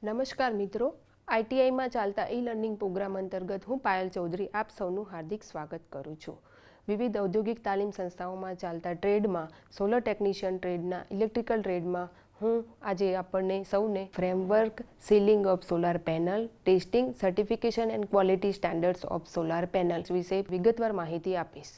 નમસ્કાર મિત્રો, આઈટીઆઈમાં ચાલતા ઈ-લર્નિંગ પ્રોગ્રામ અંતર્ગત હું પાયલ ચૌધરી આપ સૌનું હાર્દિક સ્વાગત કરું છું. વિવિધ ઔદ્યોગિક તાલીમ સંસ્થાઓમાં ચાલતા ટ્રેડમાં સોલર ટેકનિશિયન ટ્રેડના ઇલેક્ટ્રિકલ ટ્રેડમાં હું આજે આપણને સૌને framework, sealing of solar panel, testing, certification and quality standards of solar panels વિશે વિગતવાર માહિતી આપીશ.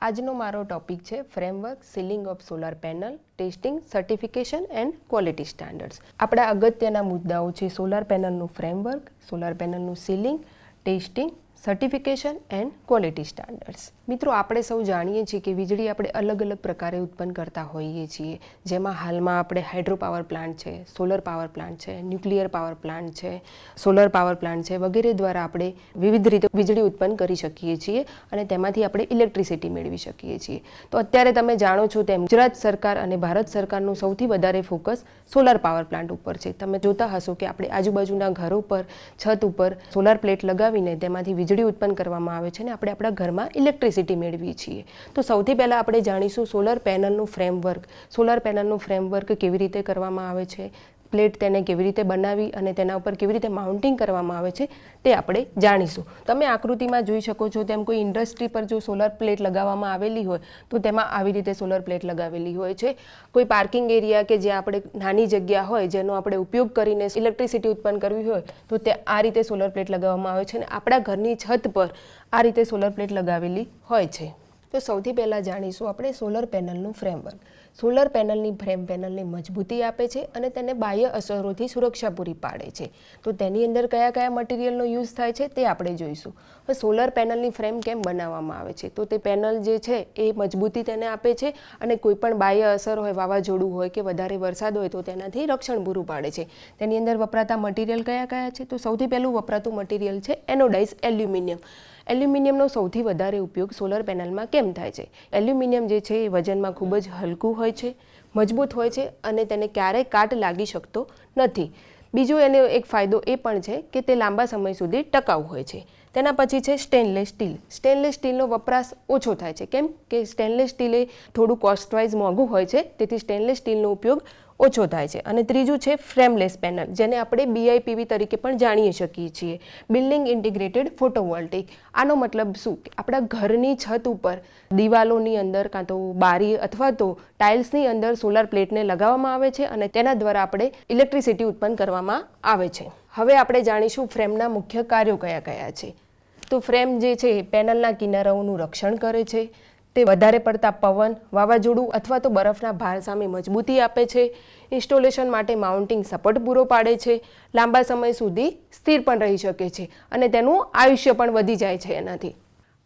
આજનો મારો ટોપિક છે framework, sealing of solar panel, testing, certification and quality standards. આપણા અગત્યના મુદ્દાઓ છે સોલાર પેનલનું ફ્રેમવર્ક, સોલાર પેનલનું sealing, testing, certification and quality standards. મિત્રો, આપણે સૌ જાણીએ છીએ કે વીજળી આપણે અલગ અલગ પ્રકારે ઉત્પન્ન કરતા હોઈએ છીએ, જેમાં હાલમાં આપણે હાઇડ્રો પાવર પ્લાન્ટ છે, સોલર પાવર પ્લાન્ટ છે, ન્યુક્લિયર પાવર પ્લાન્ટ છે, સોલર પાવર પ્લાન્ટ છે વગેરે દ્વારા આપણે વિવિધ રીતે વીજળી ઉત્પન્ન કરી શકીએ છીએ અને તેમાંથી આપણે ઇલેક્ટ્રિસિટી મેળવી શકીએ છીએ. તો અત્યારે તમે જાણો છો તેમ ગુજરાત સરકાર અને ભારત સરકારનું સૌથી વધારે ફોકસ સોલર પાવર પ્લાન્ટ ઉપર છે. તમે જોતા હશો કે આપણે આજુબાજુના ઘરો પર, છત ઉપર સોલાર પ્લેટ લગાવીને તેમાંથી વીજળી ઉત્પન્ન કરવામાં આવે છે અને આપણે આપણા ઘરમાં ઇલેક્ટ્રિસિટી મેળવીએ છીએ. તો સૌથી પહેલાં આપણે જાણીશું સોલર પેનલનું ફ્રેમવર્ક. સોલાર પેનલનું ફ્રેમવર્ક કેવી રીતે કરવામાં આવે છે, પ્લેટ તેને કેવી રીતે બનાવી અને તેના ઉપર કેવી રીતે માઉન્ટિંગ કરવામાં આવે છે તે આપણે જાણીશું. તમે આકૃતિમાં જોઈ શકો છો તેમ કોઈ ઇન્ડસ્ટ્રી પર જો સોલર પ્લેટ લગાવવામાં આવેલી હોય તો તેમાં આવી રીતે સોલર પ્લેટ લગાવેલી હોય છે. કોઈ પાર્કિંગ એરિયા કે જ્યાં આપણે નાની જગ્યા હોય જેનો આપણે ઉપયોગ કરીને ઇલેક્ટ્રિસિટી ઉત્પન્ન કરવી હોય તો તે આ રીતે સોલર પ્લેટ લગાવવામાં આવે છે અને આપણા ઘરની છત પર આ રીતે સોલર પ્લેટ લગાવેલી હોય છે. તો સૌથી પહેલાં જાણીશું આપણે સોલર પેનલનું ફ્રેમવર્ક. સોલર પેનલની ફ્રેમ પેનલને મજબૂતી આપે છે અને તેને બાહ્ય અસરોથી સુરક્ષા પૂરી પાડે છે. તો તેની અંદર કયા કયા મટીરિયલનો યુઝ થાય છે તે આપણે જોઈશું. હવે સોલર પેનલની ફ્રેમ કેમ બનાવવામાં આવે છે? તો તે પેનલ જે છે એ મજબૂતી તેને આપે છે અને કોઈ પણ બાહ્ય અસર હોય, વાવાઝોડું હોય કે વધારે વરસાદ હોય તો તેનાથી રક્ષણ પૂરું પાડે છે. તેની અંદર વપરાતા મટીરિયલ કયા કયા છે? તો સૌથી પહેલું વપરાતું મટીરિયલ છે એનોડાઇઝ એલ્યુમિનિયમ. એલ્યુમિનિયમનો સૌથી વધારે ઉપયોગ સોલર પેનલમાં કેમ થાય છે? એલ્યુમિનિયમ જે છે એ વજનમાં ખૂબ જ હલકું હોય છે, મજબૂત હોય છે અને તેને ક્યારેય કાટ લાગી શકતો નથી. બીજો એનો એક ફાયદો એ પણ છે કે તે લાંબા સમય સુધી ટકાઉ હોય છે. તેના પછી છે સ્ટેનલેસ સ્ટીલ. સ્ટેનલેસ સ્ટીલનો વપરાશ ઓછો થાય છે. કેમ કે સ્ટેનલેસ સ્ટીલ એ થોડું કોસ્ટવાઇઝ મોંઘું હોય છે, તેથી સ્ટેનલેસ સ્ટીલનો ઉપયોગ ઓછો થાય છે. અને ત્રીજું છે ફ્રેમલેસ પેનલ, જેને આપણે BIPV તરીકે પણ જાણીએ શકીએ છીએ, બિલ્ડિંગ ઇન્ટિગ્રેટેડ ફોટોવોલ્ટેઇક. આનો મતલબ શું? આપણા ઘરની છત ઉપર દિવાલોની અંદર કાં તો બારી અથવા તો ટાઇલ્સની અંદર સોલાર પ્લેટને લગાવવામાં આવે છે અને તેના દ્વારા આપણે ઇલેક્ટ્રિસિટી ઉત્પન્ન કરવામાં આવે છે. હવે આપણે જાણીશું ફ્રેમના મુખ્ય કાર્યો કયા કયા છે. તો ફ્રેમ જે છે એ પેનલના કિનારાઓનું રક્ષણ કરે છે, તે વધારે પડતા પવન, વાવાઝોડું અથવા તો બરફના ભાર સામે મજબૂતી આપે છે, ઇન્સ્ટોલેશન માટે માઉન્ટિંગ સપોર્ટ પૂરો પાડે છે, લાંબા સમય સુધી સ્થિર પણ રહી શકે છે અને તેનું આયુષ્ય પણ વધી જાય છે એનાથી.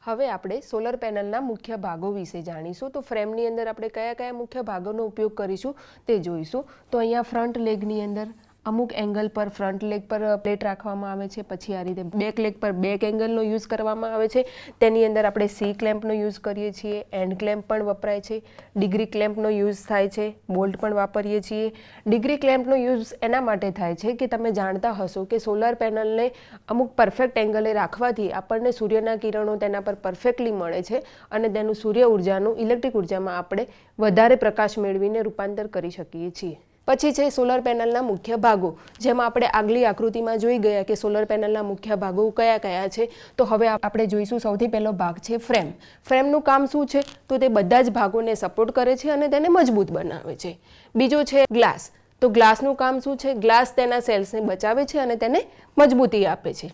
હવે આપણે સોલર પેનલના મુખ્ય ભાગો વિશે જાણીશું. તો ફ્રેમની અંદર આપણે કયા કયા મુખ્ય ભાગોનો ઉપયોગ કરીશું તે જોઈશું. તો અહીંયા ફ્રન્ટ લેગની અંદર અમુક એંગલ પર ફ્રન્ટ લેગ પર પ્લેટ રાખવામાં આવે છે. પછી આ રીતે બેક લેગ પર બેક એંગલનો યુઝ કરવામાં આવે છે. તેની અંદર આપણે સી ક્લેમ્પનો યુઝ કરીએ છીએ, એન્ડ ક્લેમ્પ પણ વપરાય છે, ડિગ્રી ક્લેમ્પનો યુઝ થાય છે, બોલ્ટ પણ વાપરીએ છીએ. ડિગ્રી ક્લેમ્પનો યુઝ એના માટે થાય છે કે તમે જાણતા હશો કે સોલાર પેનલને અમુક પરફેક્ટ એંગલે રાખવાથી આપણને સૂર્યના કિરણો તેના પર પરફેક્ટલી મળે છે અને તેનું સૂર્ય ઉર્જાનું ઇલેક્ટ્રિક ઉર્જામાં આપણે વધારે પ્રકાશ મેળવીને રૂપાંતર કરી શકીએ છીએ. પછી છે સોલર પેનલના મુખ્ય ભાગો, જેમાં આપણે આગલી આકૃતિમાં જોઈ ગયા કે સોલર પેનલના મુખ્ય ભાગો કયા કયા છે. તો હવે આપણે જોઈશું સૌથી પહેલો ભાગ છે ફ્રેમ. ફ્રેમનું કામ શું છે? તો તે બધા જ ભાગોને સપોર્ટ કરે છે અને તેને મજબૂત બનાવે છે. બીજો છે ગ્લાસ. તો ગ્લાસનું કામ શું છે? ગ્લાસ તેના સેલ્સને બચાવે છે અને તેને મજબૂતી આપે છે.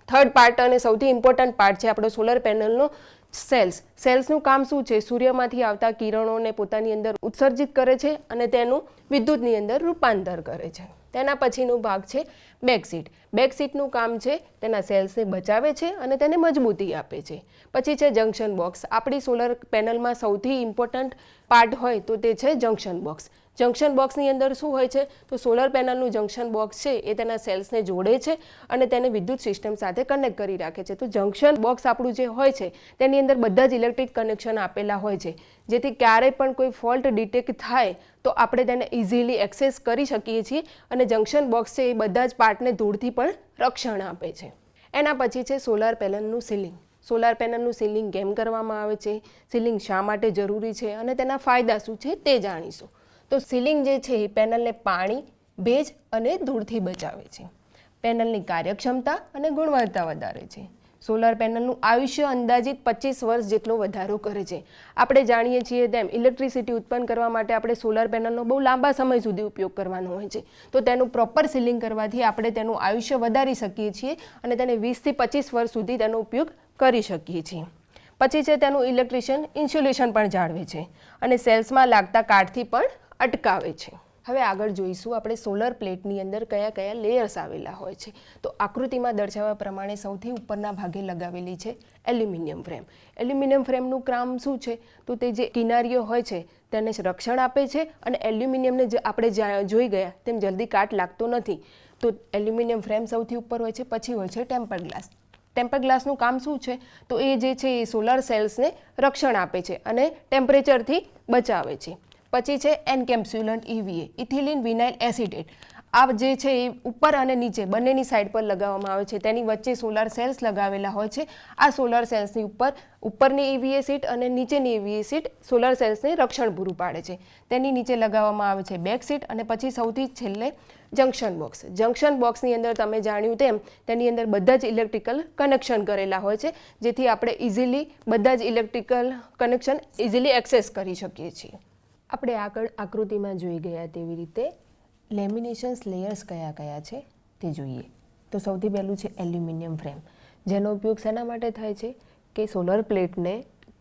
થર્ડ પાર્ટ અને સૌથી ઇમ્પોર્ટન્ટ પાર્ટ છે આપણો સોલર પેનલનો સેલ્સ. સેલ્સનું કામ શું છે? સૂર્યમાંથી આવતા કિરણોને પોતાની અંદર ઉત્સર્જિત કરે છે અને તેનું વિદ્યુતની અંદર રૂપાંતર કરે છે. તેના પછીનો ભાગ છે બેકસીટ. બેકસીટનું કામ છે તેના સેલ્સને બચાવે છે અને તેને મજબૂતી આપે છે. પછી છે જંક્શન બોક્સ. આપણી સોલર પેનલમાં સૌથી ઇમ્પોર્ટન્ટ પાર્ટ હોય તો તે છે જંક્શન બોક્સ. જંક્શન બોક્સની અંદર શું હોય છે? તો સોલર પેનલનું જંક્શન બોક્સ છે એ તેના સેલ્સને જોડે છે અને તેને વિદ્યુત સિસ્ટમ સાથે કનેક્ટ કરી રાખે છે. તો જંક્શન બોક્સ આપણું જે હોય છે તેની અંદર બધા જ ઇલેક્ટ્રિક કનેક્શન આપેલા હોય છે, જેથી ક્યારેય પણ કોઈ ફોલ્ટ ડિટેક્ટ થાય તો આપણે તેને ઇઝીલી એક્સેસ કરી શકીએ છીએ અને જંક્શન બોક્સ છે એ બધા જ પાર્ટને ધૂળથી પણ રક્ષણ આપે છે. એના પછી છે સોલાર પેનલનું સીલિંગ. સોલાર પેનલનું સીલિંગ કેમ કરવામાં આવે છે, સીલિંગ શા માટે જરૂરી છે અને તેના ફાયદા શું છે તે જાણીશું. તો સીલિંગ જે છે એ પેનલને પાણી, ભેજ અને ધૂળથી બચાવે છે. પેનલની કાર્યક્ષમતા અને ગુણવત્તા વધારે છે. સોલાર પેનલનું આયુષ્ય અંદાજિત 25 વર્ષ જેટલો વધારો કરે છે. આપણે જાણીએ છીએ તેમ ઇલેક્ટ્રિસિટી ઉત્પન્ન કરવા માટે આપણે સોલાર પેનલનો બહુ લાંબા સમય સુધી ઉપયોગ કરવાનો હોય છે. તો તેનું પ્રોપર સીલિંગ કરવાથી આપણે તેનું આયુષ્ય વધારી શકીએ છીએ અને તેને 20 થી 25 વર્ષ સુધી તેનો ઉપયોગ કરી શકીએ છીએ. પછી છે તેનું ઇલેક્ટ્રિશિયન ઇન્સ્યુલેશન પણ જાળવે છે અને સેલ્સમાં લાગતા કાટથી પણ અટકાવે છે. હવે આગળ જોઈશું આપણે સોલર પ્લેટની અંદર કયા કયા લેયર્સ આવેલા હોય છે. તો આકૃતિમાં દર્શાવ્યા પ્રમાણે સૌથી ઉપરના ભાગે લગાવેલી છે એલ્યુમિનિયમ ફ્રેમ. એલ્યુમિનિયમ ફ્રેમનું કામ શું છે? તો તે જે કિનારીઓ હોય છે તેને રક્ષણ આપે છે અને એલ્યુમિનિયમને જે આપણે જોઈ ગયા તેમ જલ્દી કાટ લાગતો નથી. તો એલ્યુમિનિયમ ફ્રેમ સૌથી ઉપર હોય છે. પછી હોય છે ટેમ્પર ગ્લાસ. ટેમ્પર ગ્લાસનું કામ શું છે? તો એ જે છે એ સોલાર સેલ્સને રક્ષણ આપે છે અને ટેમ્પરેચરથી બચાવે છે. પછી છે એન્કેપ્સ્યુલન્ટ EVA, ઇથિલિન વિનાઇલ એસિટેટ. આ જે છે એ ઉપર અને નીચે બંનેની સાઈડ પર લગાવવામાં આવે છે. તેની વચ્ચે સોલાર સેલ્સ લગાવેલા હોય છે. આ સોલાર સેલ્સની ઉપરની EVA શીટ અને નીચેની EVA શીટ સોલાર સેલ્સને રક્ષણ પૂરું પાડે છે. તેની નીચે લગાવવામાં આવે છે બેક શીટ અને પછી સૌથી છેલ્લે જંક્શન બોક્સ. જંક્શન બોક્સની અંદર તમે જાણ્યું તેમ તેની અંદર બધા જ ઇલેક્ટ્રિકલ કનેક્શન કરેલા હોય છે, જેથી આપણે ઇઝીલી બધા જ ઇલેક્ટ્રિકલ કનેક્શન ઇઝીલી એક્સેસ કરી શકીએ છીએ. આપણે આગળ આકૃતિમાં જોઈ ગયા તેવી રીતે લેમિનેશન્સ લેયર્સ કયા કયા છે તે જોઈએ. તો સૌથી પહેલું છે એલ્યુમિનિયમ ફ્રેમ, જેનો ઉપયોગ શેના માટે થાય છે કે સોલર પ્લેટને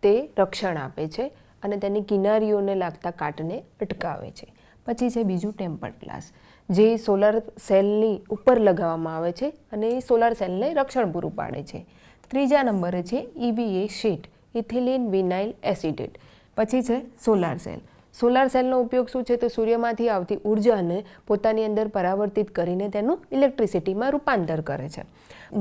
તે રક્ષણ આપે છે અને તેની કિનારીઓને લાગતા કાટને અટકાવે છે. પછી છે બીજું ટેમ્પર ગ્લાસ, જે સોલર સેલની ઉપર લગાવવામાં આવે છે અને એ સોલર સેલને રક્ષણ પૂરું પાડે છે. ત્રીજા નંબરે છે EVA sheet, ethylene vinyl acetate. પછી છે સોલાર સેલ. સોલાર સેલનો ઉપયોગ શું છે? તો સૂર્યમાંથી આવતી ઉર્જાને પોતાની અંદર પરાવર્તિત કરીને તેનું ઇલેક્ટ્રિસિટીમાં રૂપાંતર કરે છે.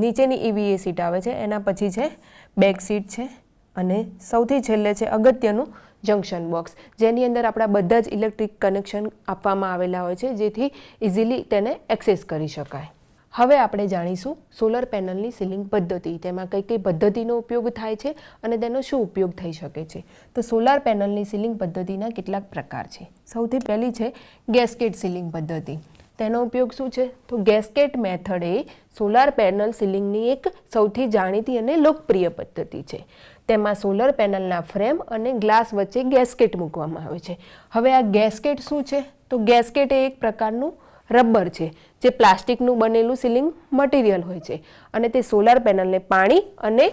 નીચેની EVA શીટ આવે છે, એના પછી છે બેક શીટ છે અને સૌથી છેલ્લે છે અગત્યનું જંક્શન બોક્સ, જેની અંદર આપણા બધા જ ઇલેક્ટ્રિક કનેક્શન આપવામાં આવેલા હોય છે, જેથી ઇઝીલી તેને એક્સેસ કરી શકાય. હવે આપણે જાણીશું સોલર પેનલની સીલિંગ પદ્ધતિ. તેમાં કઈ કઈ પદ્ધતિનો ઉપયોગ થાય છે અને તેનો શું ઉપયોગ થઈ શકે છે. તો સોલાર પેનલની સીલિંગ પદ્ધતિના કેટલાક પ્રકાર છે. સૌથી પહેલી છે ગેસ્કેટ સીલિંગ પદ્ધતિ. તેનો ઉપયોગ શું છે? તો ગેસ્કેટ મેથડ એ સોલાર પેનલ સીલિંગની એક સૌથી જાણીતી અને લોકપ્રિય પદ્ધતિ છે. તેમાં સોલર પેનલના ફ્રેમ અને ગ્લાસ વચ્ચે ગેસ્કેટ મૂકવામાં આવે છે. હવે આ ગેસ્કેટ શું છે? તો ગેસ્કેટ એ એક પ્રકારનું રબર છે, જે પ્લાસ્ટિકનું બનેલું સીલિંગ મટીરિયલ હોય છે અને તે સોલાર પેનલને પાણી અને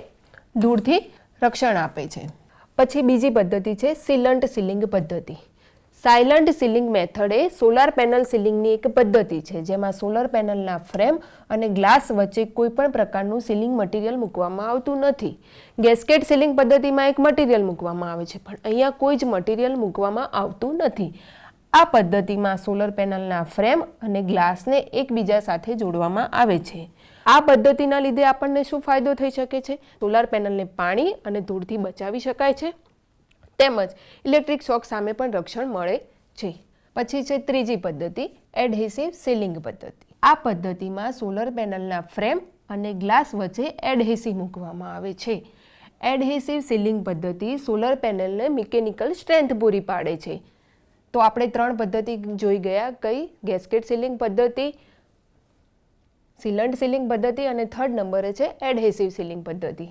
ધૂળથી રક્ષણ આપે છે. પછી બીજી પદ્ધતિ છે સિલન્ટ સીલિંગ પદ્ધતિ. સાયલન્ટ સીલિંગ મેથડ એ સોલાર પેનલ સીલિંગની એક પદ્ધતિ છે, જેમાં સોલર પેનલના ફ્રેમ અને ગ્લાસ વચ્ચે કોઈ પણ પ્રકારનું સીલિંગ મટીરિયલ મૂકવામાં આવતું નથી. ગેસ્કેટ સીલિંગ પદ્ધતિમાં એક મટીરિયલ મૂકવામાં આવે છે, પણ અહીંયા કોઈ જ મટીરિયલ મૂકવામાં આવતું નથી. આ પદ્ધતિમાં સોલર પેનલના ફ્રેમ અને ગ્લાસને એકબીજા સાથે જોડવામાં આવે છે. આ પદ્ધતિના લીધે આપણને શું ફાયદો થઈ શકે છે? સોલાર પેનલને પાણી અને ધૂળથી બચાવી શકાય છે, તેમજ ઇલેક્ટ્રિક શોક સામે પણ રક્ષણ મળે છે. પછી છે ત્રીજી પદ્ધતિ એડહેસિવ સીલિંગ પદ્ધતિ. આ પદ્ધતિમાં સોલર પેનલના ફ્રેમ અને ગ્લાસ વચ્ચે એડહેસિવ મૂકવામાં આવે છે. એડહેસિવ સીલિંગ પદ્ધતિ સોલર પેનલને મિકેનિકલ સ્ટ્રેન્થ પૂરી પાડે છે. તો આપણે 3 પદ્ધતિ જોઈ ગયા. કઈ? ગેસ્કેટ સીલિંગ પદ્ધતિ, સિલન્ટ સીલિંગ પદ્ધતિ અને 3rd નંબરે છે એડહેસિવ સીલિંગ પદ્ધતિ.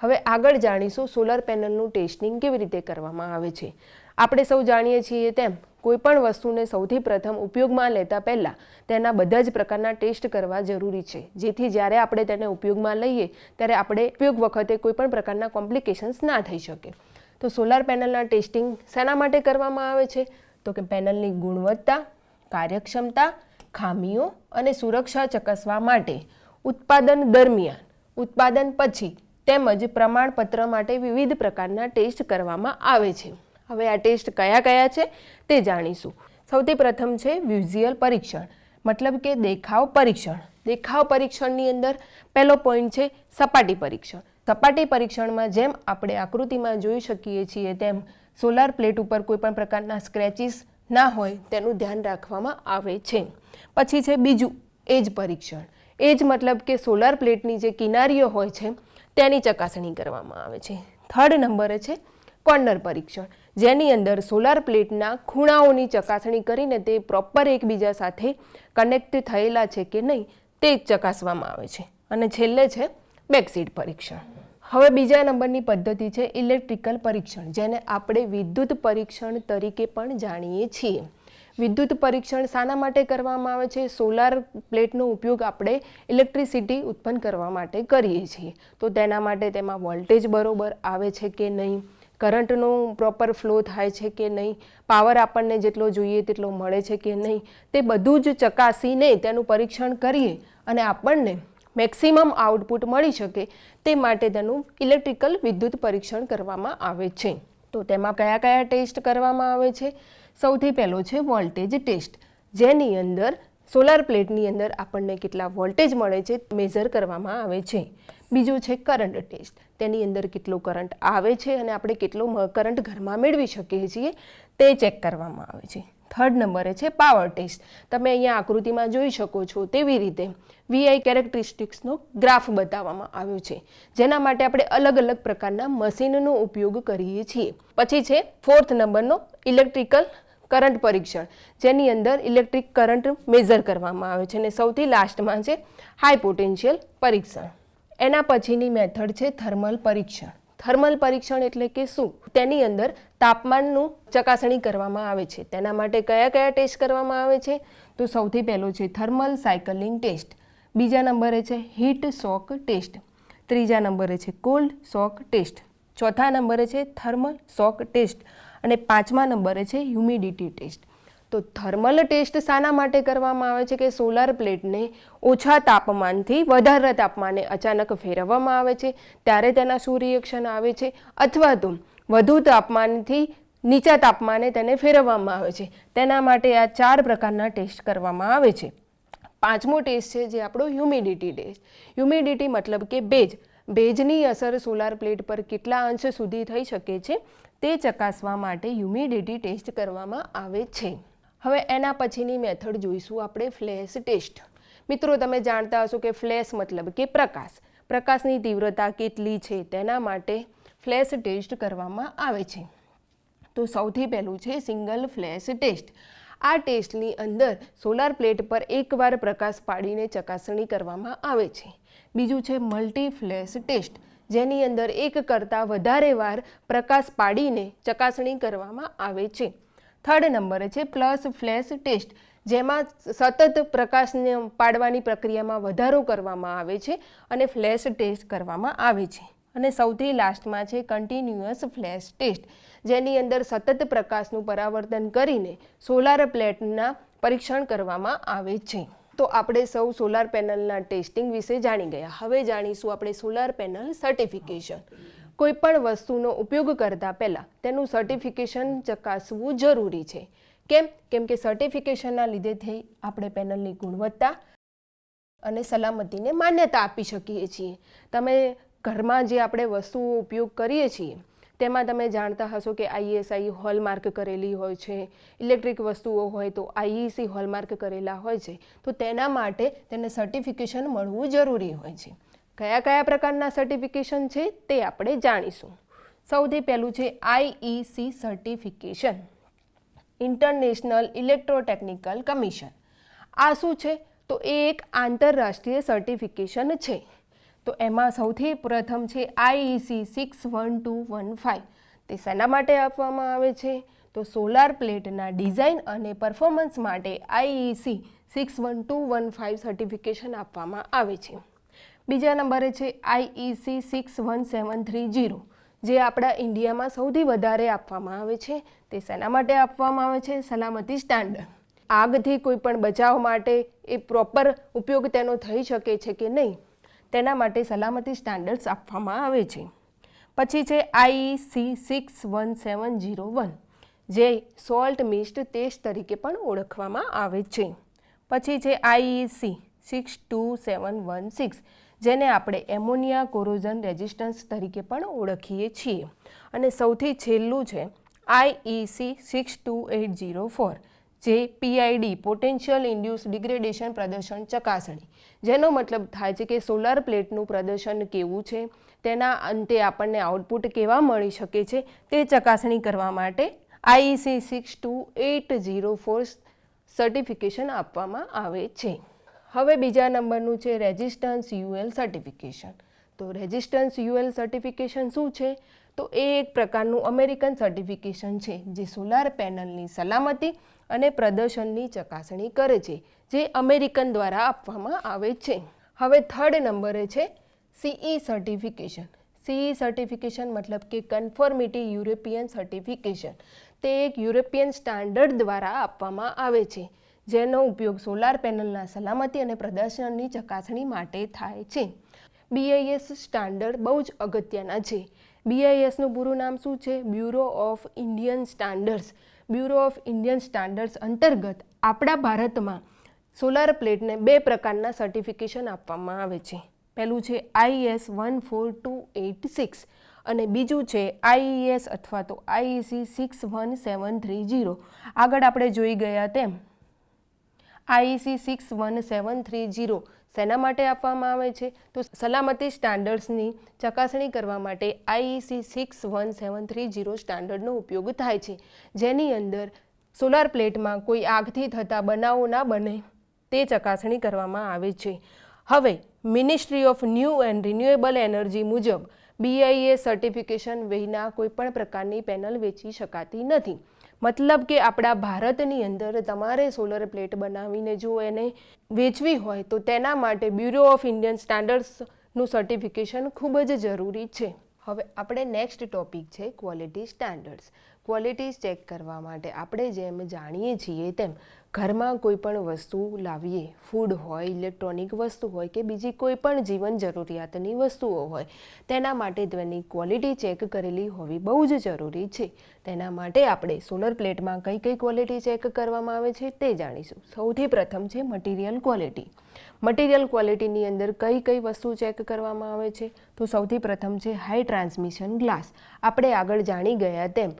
હવે આગળ જાણીશું સોલર પેનલનું ટેસ્ટિંગ કેવી રીતે કરવામાં આવે છે. આપણે સૌ જાણીએ છીએ તેમ કોઈ પણ વસ્તુને સૌથી પ્રથમ ઉપયોગમાં લેતા પહેલાં તેના બધા જ પ્રકારના ટેસ્ટ કરવા જરૂરી છે, જેથી જ્યારે આપણે તેને ઉપયોગમાં લઈએ ત્યારે આપણે ઉપયોગ વખતે કોઈ પણ પ્રકારના કોમ્પ્લિકેશન્સ ના થઈ શકે. તો સોલાર પેનલના ટેસ્ટિંગ શેના માટે કરવામાં આવે છે? તો કે પેનલની ગુણવત્તા, કાર્યક્ષમતા, ખામીઓ અને સુરક્ષા ચકાસવા માટે, ઉત્પાદન દરમિયાન, ઉત્પાદન પછી તેમજ પ્રમાણપત્ર માટે વિવિધ પ્રકારના ટેસ્ટ કરવામાં આવે છે. હવે આ ટેસ્ટ કયા કયા છે તે જાણીશું. સૌથી પ્રથમ છે વિઝ્યુઅલ પરીક્ષણ, મતલબ કે દેખાવ પરીક્ષણ. દેખાવ પરીક્ષણની અંદર પહેલો પોઈન્ટ છે સપાટી પરીક્ષણ. સપાટી પરીક્ષણમાં જેમ આપણે આકૃતિમાં જોઈ શકીએ છીએ તેમ સોલાર પ્લેટ ઉપર કોઈ પણ પ્રકારના સ્ક્રેચીસ ના હોય તેનું ધ્યાન રાખવામાં આવે છે. પછી છે બીજું એજ પરીક્ષણ. એજ મતલબ કે સોલાર પ્લેટની જે કિનારીઓ હોય છે તેની ચકાસણી કરવામાં આવે છે. 3rd નંબરે છે કોર્નર પરીક્ષણ, જેની અંદર સોલાર પ્લેટના ખૂણાઓની ચકાસણી કરીને તે પ્રોપર એકબીજા સાથે કનેક્ટ થયેલા છે કે નહીં તે ચકાસવામાં આવે છે. અને છેલ્લે છે બેકસાઇડ પરીક્ષણ. હવે બીજા નંબરની પદ્ધતિ છે ઇલેક્ટ્રિકલ પરીક્ષણ, જેને આપણે વિદ્યુત પરીક્ષણ તરીકે પણ જાણીએ છીએ. વિદ્યુત પરીક્ષણ શાના માટે કરવામાં આવે છે? સોલાર પ્લેટનો ઉપયોગ આપણે ઇલેક્ટ્રિસિટી ઉત્પન્ન કરવા માટે કરીએ છીએ. તો તેના માટે તેમાં વોલ્ટેજ બરોબર આવે છે કે નહીં, કરંટનો પ્રોપર ફ્લો થાય છે કે નહીં, પાવર આપણને જેટલો જોઈએ તેટલો મળે છે કે નહીં, તે બધું જ ચકાસીને તેનું પરીક્ષણ કરીએ અને આપણને મેક્સિમમ આઉટપુટ મળી શકે તે માટે તેનું ઇલેક્ટ્રિકલ વિદ્યુત પરીક્ષણ કરવામાં આવે છે. તો તેમાં કયા કયા ટેસ્ટ કરવામાં આવે છે? સૌથી પહેલો છે વોલ્ટેજ ટેસ્ટ, જેની અંદર સોલાર પ્લેટની અંદર આપણને કેટલા વોલ્ટેજ મળે છે મેઝર કરવામાં આવે છે. બીજું છે કરંટ ટેસ્ટ, તેની અંદર કેટલો કરંટ આવે છે અને આપણે કેટલો કરંટ ઘરમાં મેળવી શકીએ છીએ તે ચેક કરવામાં આવે છે. થર્ડ નંબરે છે પાવર ટેસ્ટ. તમે અહીંયા આકૃતિમાં જોઈ શકો છો તેવી રીતે VI કેરેક્ટરિસ્ટિક્સનો ગ્રાફ બતાવવામાં આવ્યો છે, જેના માટે આપણે અલગ અલગ પ્રકારના મશીનનો ઉપયોગ કરીએ છીએ. પછી છે ફોર્થ નંબરનો ઇલેક્ટ્રિકલ કરંટ પરીક્ષણ, જેની અંદર ઇલેક્ટ્રિક કરંટ મેઝર કરવામાં આવે છે. અને સૌથી લાસ્ટમાં છે હાઈ પોટેન્શિયલ પરીક્ષણ. એના પછીની મેથડ છે થર્મલ પરીક્ષણ. થર્મલ પરીક્ષણ એટલે કે શું? તેની અંદર તાપમાનનું ચકાસણી કરવામાં આવે છે. તેના માટે કયા કયા ટેસ્ટ કરવામાં આવે છે? તો સૌથી પહેલો છે થર્મલ સાયકલિંગ ટેસ્ટ, બીજા નંબરે છે હીટ શોક ટેસ્ટ, ત્રીજા નંબરે છે કોલ્ડ શોક ટેસ્ટ, ચોથા નંબરે છે થર્મલ શોક ટેસ્ટ અને પાંચમા નંબરે છે હ્યુમિડિટી ટેસ્ટ. તો થર્મલ ટેસ્ટ શાના માટે કરવામાં આવે છે? કે સોલાર પ્લેટને ઓછા તાપમાનથી વધારે તાપમાને અચાનક ફેરવવામાં આવે છે ત્યારે તેના શું રિએક્શન આવે છે, અથવા તો વધુ તાપમાનથી નીચા તાપમાને તેને ફેરવવામાં આવે છે. તેના માટે આ 4 પ્રકારના ટેસ્ટ કરવામાં આવે છે. પાંચમો ટેસ્ટ છે જે આપણો હ્યુમિડિટી ટેસ્ટ. હ્યુમિડિટી મતલબ કે ભેજની અસર સોલાર પ્લેટ પર કેટલા અંશ સુધી થઈ શકે છે તે ચકાસવા માટે હ્યુમિડિટી ટેસ્ટ કરવામાં આવે છે. હવે એના પછીની મેથડ જોઈશું આપણે ફ્લેશ ટેસ્ટ. મિત્રો, તમે જાણતા હશો કે ફ્લેશ મતલબ કે પ્રકાશ. પ્રકાશની તીવ્રતા કેટલી છે તેના માટે ફ્લેશ ટેસ્ટ કરવામાં આવે છે. તો સૌથી પહેલું છે સિંગલ ફ્લેશ ટેસ્ટ. આ ટેસ્ટની અંદર સોલાર પ્લેટ પર એકવાર પ્રકાશ પાડીને ચકાસણી કરવામાં આવે છે. બીજું છે મલ્ટી ફ્લેશ ટેસ્ટ, જેની અંદર એક કરતાં વધારે વાર પ્રકાશ પાડીને ચકાસણી કરવામાં આવે છે. થર્ડ નંબરે છે પ્લસ ફ્લેશ ટેસ્ટ, જેમાં સતત પ્રકાશને પાડવાની પ્રક્રિયામાં વધારો કરવામાં આવે છે અને ફ્લેશ ટેસ્ટ કરવામાં આવે છે. અને સૌથી લાસ્ટમાં છે કન્ટિન્યુઅસ ફ્લેશ ટેસ્ટ, જેની અંદર સતત પ્રકાશનું પરાવર્તન કરીને સોલાર પ્લેટના પરીક્ષણ કરવામાં આવે છે. તો આપણે સૌ સોલાર પેનલના ટેસ્ટિંગ વિશે જાણી ગયા. હવે જાણીશું આપણે સોલાર પેનલ સર્ટિફિકેશન. કોઈ પણ વસ્તુનો ઉપયોગ કરતા પહેલાં તેનું સર્ટિફિકેશન ચકાસવું જરૂરી છે. કેમ કે સર્ટિફિકેશનના લીધેથી આપણે પેનલની ગુણવત્તા અને સલામતીને માન્યતા આપી શકીએ છીએ. તમે ઘરમાં જે આપણે વસ્તુઓ ઉપયોગ કરીએ છીએ તેમાં તમે જાણતા હશો કે ISI હોલમાર્ક કરેલી હોય છે, ઇલેક્ટ્રિક વસ્તુઓ હોય તો IEC હોલમાર્ક કરેલા હોય છે. તો તેના માટે તેને સર્ટિફિકેશન મળવું જરૂરી હોય છે. કયા કયા પ્રકારના સર્ટિફિકેશન છે તે આપણે જાણીશું. સૌથી પહેલું છે IEC સર્ટિફિકેશન, ઇન્ટરનેશનલ ઇલેક્ટ્રોટેકનિકલ કમિશન. આ શું છે? તો એ એક આંતરરાષ્ટ્રીય સર્ટિફિકેશન છે. તો એમાં સૌથી પ્રથમ છે IEC 61215. તે શેના માટે આપવામાં આવે છે? તો સોલાર પ્લેટના ડિઝાઇન અને પરફોર્મન્સ માટે IEC 61215 સર્ટિફિકેશન આપવામાં આવે છે. બીજા નંબરે છે IEC 61730, જે આપણા ઇન્ડિયામાં સૌથી વધારે આપવામાં આવે છે. તે શેના માટે આપવામાં આવે છે? સલામતી સ્ટાન્ડર્ડ. આગથી કોઈ પણ બચાવ માટે એ પ્રોપર ઉપયોગ તેનો થઈ શકે છે કે નહીં તેના માટે સલામતી સ્ટાન્ડર્ડ્સ આપવામાં આવે છે. પછી છે IEC 61701, જે સોલ્ટ મિસ્ટ ટેસ્ટ તરીકે પણ ઓળખવામાં આવે છે. પછી છે IEC 62716, જેને આપણે એમોનિયા કોરોઝન રેઝિસ્ટન્સ તરીકે પણ ઓળખીએ છીએ. અને સૌથી છેલ્લું છે IEC 62804, જે PID પોટેન્શિયલ ઇન્ડ્યુસ ડિગ્રેડેશન પ્રદર્શન ચકાસણી, જેનો મતલબ થાય છે કે સોલાર પ્લેટનું પ્રદર્શન કેવું છે તેના અંતે આપણને આઉટપુટ કેવા મળી શકે છે તે ચકાસણી કરવા માટે IEC 62804 સર્ટિફિકેશન આપવામાં આવે છે. હવે બીજા નંબરનું છે રેઝિસ્ટન્સ UL સર્ટિફિકેશન. તો રેઝિસ્ટન્સ UL સર્ટિફિકેશન શું છે? તો એ એક પ્રકારનું અમેરિકન સર્ટિફિકેશન છે જે સોલાર પેનલની સલામતી અને પ્રદર્શનની ચકાસણી કરે છે, જે અમેરિકન દ્વારા આપવામાં આવે છે. હવે થર્ડ નંબરે છે CE સર્ટિફિકેશન. CE સર્ટિફિકેશન મતલબ કે કન્ફર્મિટી યુરોપિયન સર્ટિફિકેશન. તે એક યુરોપિયન સ્ટાન્ડર્ડ દ્વારા આપવામાં આવે છે, જેનો ઉપયોગ સોલાર પેનલના સલામતી અને પ્રદર્શનની ચકાસણી માટે થાય છે. BIS સ્ટાન્ડર્ડ બહુ જ અગત્યના છે. BISનું પૂરું નામ શું છે? Bureau of Indian standards. Bureau of Indian standards અંતર્ગત આપણા ભારતમાં સોલાર પ્લેટને 2 પ્રકારના સર્ટિફિકેશન આપવામાં આવે છે. પહેલું છે IS 14286 અને બીજું છે IES અથવા તો IEC 61730. આગળ આપણે જોઈ ગયા તેમ IEC 61730 શેના માટે આપવામાં આવે છે? તો સલામતી સ્ટાન્ડર્ડ્સની ચકાસણી કરવા માટે IEC 61730 સ્ટાન્ડર્ડનો ઉપયોગ થાય છે, જેની અંદર સોલાર પ્લેટમાં કોઈ આગથી થતા બનાવો ના બને તે ચકાસણી કરવામાં આવે છે. હવે ministry of new and renewable energy મુજબ BIS સર્ટિફિકેશન વિના કોઈપણ પ્રકારની પેનલ વેચી શકાતી નથી. મતલબ કે આપણા ભારતની અંદર તમારે સોલર પ્લેટ બનાવીને જો એને વેચવી હોય તો તેના માટે બ્યુરો ઓફ ઇન્ડિયન સ્ટાન્ડર્ડ્સનું સર્ટિફિકેશન ખૂબ જ જરૂરી છે. હવે આપણે નેક્સ્ટ ટોપિક છે ક્વોલિટી સ્ટાન્ડર્ડ્સ. ક્વોલિટી ચેક કરવા માટે આપણે જેમ જાણીએ છીએ તેમ ઘરમાં કોઈ પણ વસ્તુ લાવીએ, ફૂડ હોય, ઇલેક્ટ્રોનિક વસ્તુ હોય કે બીજી કોઈ પણ જીવન જરૂરિયાતની વસ્તુઓ હોય, તેના માટે તેની ક્વોલિટી ચેક કરેલી હોવી બહુ જ જરૂરી છે. તેના માટે આપણે સોલર પ્લેટમાં કઈ કઈ ક્વોલિટી ચેક કરવામાં આવે છે તે જાણીશું. સૌથી પ્રથમ છે મટીરિયલ ક્વોલિટી. મટીરિયલ ક્વોલિટીની અંદર કઈ કઈ વસ્તુ ચેક કરવામાં આવે છે? તો સૌથી પ્રથમ છે હાઈ ટ્રાન્સમિશન ગ્લાસ. આપણે આગળ જાણી ગયા તેમ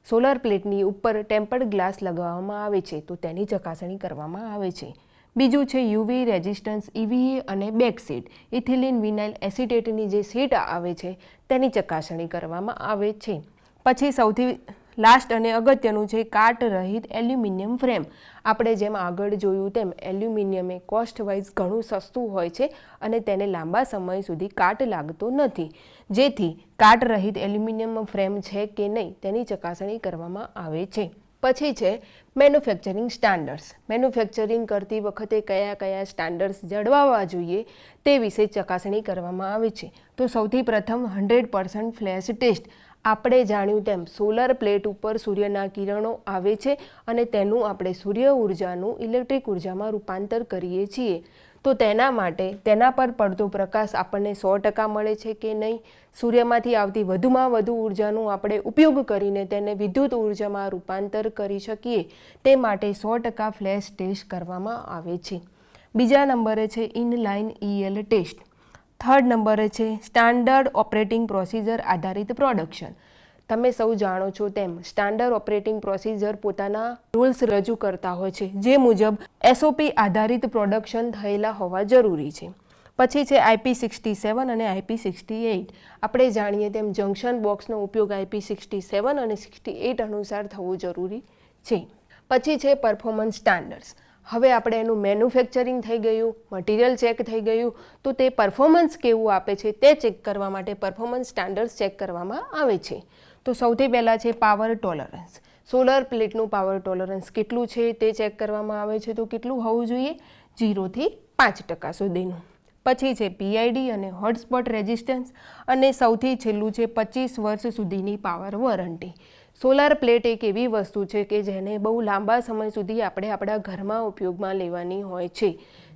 સોલાર પ્લેટની ઉપર ટેમ્પર્ડ ગ્લાસ લગાવવામાં આવે છે, તો તેની ચકાસણી કરવામાં આવે છે. બીજું છે UV રેઝિસ્ટન્સ EVA અને બેક સીટ. ઇથિલિન વિનાઇલ એસિટેટની જે સીટ આવે છે તેની ચકાસણી કરવામાં આવે છે. પછી સૌથી લાસ્ટ અને અગત્યનું છે કાટ રહિત એલ્યુમિનિયમ ફ્રેમ. આપણે જેમ આગળ જોયું તેમ એલ્યુમિનિયમ એ કોસ્ટ વાઇઝ ઘણું સસ્તું હોય છે અને તેને લાંબા સમય સુધી કાટ લાગતો નથી, જેથી કાટ રહિત એલ્યુમિનિયમ ફ્રેમ છે કે નહીં તેની ચકાસણી કરવામાં આવે છે. પછી છે મેન્યુફેક્ચરિંગ સ્ટાન્ડર્ડ્સ. મેન્યુફેક્ચરિંગ કરતી વખતે કયા કયા સ્ટાન્ડર્ડ્સ જળવાવા જોઈએ તે વિશે ચકાસણી કરવામાં આવે છે. તો સૌથી પ્રથમ 100% ફ્લેશ ટેસ્ટ. આપણે જાણ્યું તેમ સોલર પ્લેટ ઉપર સૂર્યના કિરણો આવે છે અને તેનું આપણે સૂર્ય ઉર્જાનું ઇલેક્ટ્રિક ઉર્જામાં રૂપાંતર કરીએ છીએ. તો તેના માટે તેના પર પડતો પ્રકાશ આપણને 100% મળે છે કે નહીં, સૂર્યમાંથી આવતી વધુમાં વધુ ઉર્જાનું આપણે ઉપયોગ કરીને તેને વિદ્યુત ઉર્જામાં રૂપાંતર કરી શકીએ તે માટે 100% ફ્લેશ ટેસ્ટ કરવામાં આવે છે. બીજા નંબરે છે ઇનલાઇન EL ટેસ્ટ. થર્ડ નંબરે છે સ્ટાન્ડર્ડ ઓપરેટિંગ પ્રોસિજર આધારિત પ્રોડક્શન. તમે સૌ જાણો છો તેમ સ્ટાન્ડર્ડ ઓપરેટિંગ પ્રોસિજર પોતાના રૂલ્સ રજૂ કરતા હોય છે, જે મુજબ SOP આધારિત પ્રોડક્શન થયેલા હોવા જરૂરી છે. પછી છે IP67 અને IP68. આપણે જાણીએ તેમ જંક્શન બોક્સનો ઉપયોગ IP67 અને 68 અનુસાર થવો જરૂરી છે. પછી છે પરફોર્મન્સ સ્ટાન્ડર્ડ્સ. હવે આપણે એનું મેન્યુફેક્ચરિંગ થઈ ગયું, મટીરિયલ ચેક થઈ ગયું, તો તે પરફોર્મન્સ કેવું આપે છે તે ચેક કરવા માટે પરફોર્મન્સ સ્ટાન્ડર્ડ્સ ચેક કરવામાં આવે છે. તો સૌથી પહેલાં છે પાવર ટોલરન્સ. સોલર પ્લેટનું પાવર ટોલરન્સ કેટલું છે તે ચેક કરવામાં આવે છે. તો કેટલું હોવું જોઈએ? 0 થી 5% સુધીનું. પછી છે PID અને હોટસ્પોટ રેઝિસ્ટન્સ અને સૌથી છેલ્લું છે 25 વર્ષ સુધીની પાવર વોરંટી. સોલાર પ્લેટ એક એવી વસ્તુ છે કે જેને બહુ લાંબા સમય સુધી આપણે આપણા ઘરમાં ઉપયોગમાં લેવાની હોય છે,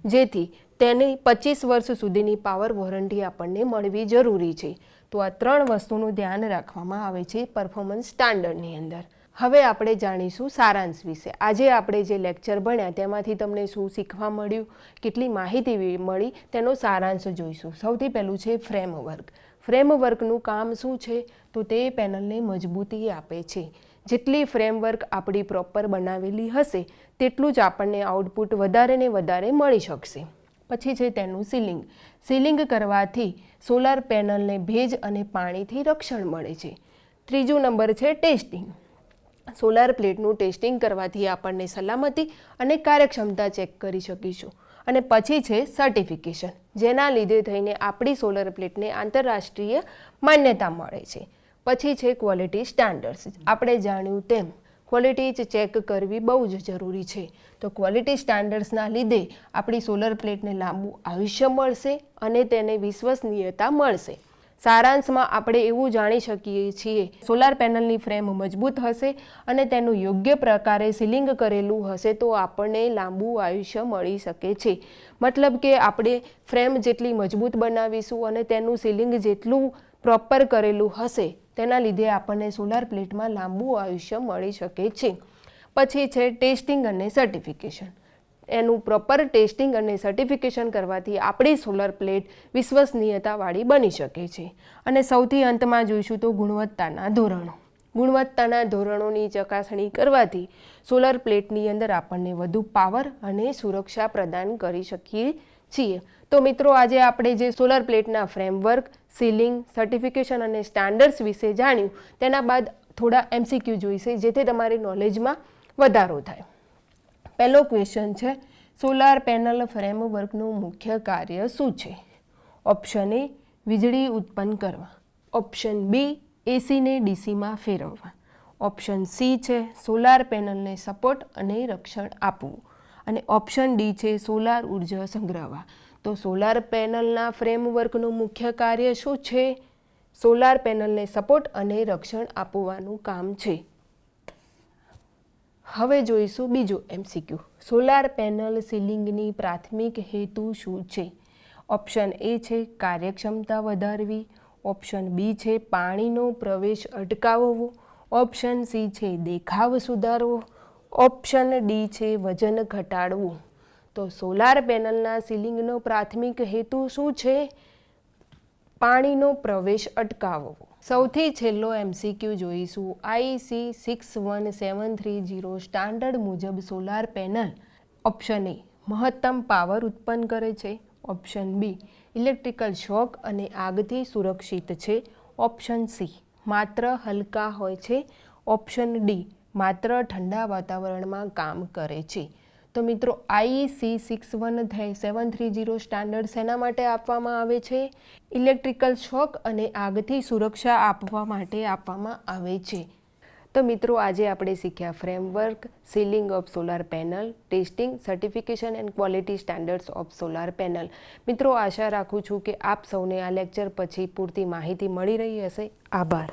જેથી તેની 25 વર્ષ સુધીની પાવર વોરંટી આપણને મળવી જરૂરી છે. તો આ 3 વસ્તુનું ધ્યાન રાખવામાં આવે છે પરફોર્મન્સ સ્ટાન્ડર્ડની અંદર. હવે આપણે જાણીશું સારાંશ વિશે. આજે આપણે જે લેક્ચર ભણ્યા તેમાંથી તમને શું શીખવા મળ્યું, કેટલી માહિતી મળી તેનો સારાંશ જોઈશું. સૌથી પહેલું છે ફ્રેમવર્ક. ફ્રેમવર્કનું કામ શું છે? તો તે પેનલને મજબૂતી આપે છે. જેટલી ફ્રેમવર્ક આપણી પ્રોપર બનાવેલી હશે તેટલું જ આપણને આઉટપુટ વધારે ને વધારે મળી શકશે. પછી છે તેનું સીલિંગ. સીલિંગ કરવાથી સોલાર પેનલને ભેજ અને પાણીથી રક્ષણ મળે છે. ત્રીજો નંબર છે ટેસ્ટિંગ. સોલાર પ્લેટનું ટેસ્ટિંગ કરવાથી આપણને સલામતી અને કાર્યક્ષમતા ચેક કરી શકીશું. અને પછી છે સર્ટિફિકેશન, જેના લીધે થઈને આપણી સોલર પ્લેટને આંતરરાષ્ટ્રીય માન્યતા મળે છે. પછી છે ક્વોલિટી સ્ટાન્ડર્ડ્સ. આપણે જાણ્યું તેમ ક્વોલિટી ચેક કરવી બહુ જ જરૂરી છે. તો ક્વોલિટી સ્ટાન્ડર્ડ્સના લીધે આપણી સોલર પ્લેટને લાંબુ આયુષ્ય મળશે અને તેને વિશ્વસનીયતા મળશે. સારાંશમાં આપણે એવું જાણી શકીએ છીએ, સોલાર પેનલની ફ્રેમ મજબૂત હશે અને તેનું યોગ્ય પ્રકારે સીલિંગ કરેલું હશે તો આપણને લાંબુ આયુષ્ય મળી શકે છે. મતલબ કે આપણે ફ્રેમ જેટલી મજબૂત બનાવીશું અને તેનું સીલિંગ જેટલું પ્રોપર કરેલું હશે તેના લીધે આપણને સોલાર પ્લેટમાં લાંબુ આયુષ્ય મળી શકે છે. પછી છે ટેસ્ટિંગ અને સર્ટિફિકેશન. એનું પ્રોપર ટેસ્ટિંગ અને સર્ટિફિકેશન કરવાથી આપણી સોલર પ્લેટ વિશ્વસનીયતાવાળી બની શકે છે. અને સૌથી અંતમાં જોઈશું તો ગુણવત્તાના ધોરણો. ગુણવત્તાના ધોરણોની ચકાસણી કરવાથી સોલર પ્લેટની અંદર આપણને વધુ પાવર અને સુરક્ષા પ્રદાન કરી શકીએ છીએ. તો મિત્રો, આજે આપણે જે સોલર પ્લેટના ફ્રેમવર્ક, સીલિંગ, સર્ટિફિકેશન અને સ્ટાન્ડર્ડ્સ વિશે જાણ્યું, તેના બાદ થોડા MCQ જોઈશે જેથી તમારી નોલેજમાં વધારો થાય. પહેલો ક્વેશ્ચન છે, સોલાર પેનલ ફ્રેમવર્કનું મુખ્ય કાર્ય શું છે? ઓપ્શન એ, વીજળી ઉત્પન્ન કરવા. ઓપ્શન બી, એસીને ડીસીમાં ફેરવવા. ઓપ્શન સી છે, સોલાર પેનલને સપોર્ટ અને રક્ષણ આપવું. અને ઓપ્શન ડી છે, સોલાર ઉર્જા સંગ્રહવા. તો સોલાર પેનલના ફ્રેમવર્કનું મુખ્ય કાર્ય શું છે? સોલાર પેનલને સપોર્ટ અને રક્ષણ આપવાનું કામ છે. હવે જોઈશું બીજો MCQ. સોલાર પેનલ સીલિંગની પ્રાથમિક હેતુ શું છે? ઓપ્શન એ છે કાર્યક્ષમતા વધારવી. ઓપ્શન બી છે પાણીનો પ્રવેશ અટકાવવો. ઓપ્શન સી છે દેખાવ સુધારવો. ઓપ્શન ડી છે વજન ઘટાડવું. તો સોલાર પેનલના સીલિંગનો પ્રાથમિક હેતુ શું છે? પાણીનો પ્રવેશ અટકાવવો. સૌથી છેલ્લો MCQ જોઈશું. IEC 61730 સ્ટાન્ડર્ડ મુજબ સોલાર પેનલ ઓપ્શન એ મહત્તમ પાવર ઉત્પન્ન કરે છે. ઓપ્શન બી ઇલેક્ટ્રિકલ શોક અને આગથી સુરક્ષિત છે. ઓપ્શન સી માત્ર હલકા હોય છે. ઓપ્શન ડી માત્ર ઠંડા વાતાવરણમાં કામ કરે છે. તો મિત્રો, IEC 61730 સ્ટાન્ડર્ડ શેના માટે આપવામાં આવે છે? ઇલેક્ટ્રિકલ શોક અને આગથી સુરક્ષા આપવા માટે આપવામાં આવે છે. તો મિત્રો, આજે આપણે શીખ્યા framework, sealing of solar panel, testing, certification and quality standards of solar panel. મિત્રો, આશા રાખું છું કે આપ સૌને આ લેક્ચર પછી પૂરતી માહિતી મળી રહી હશે. આભાર.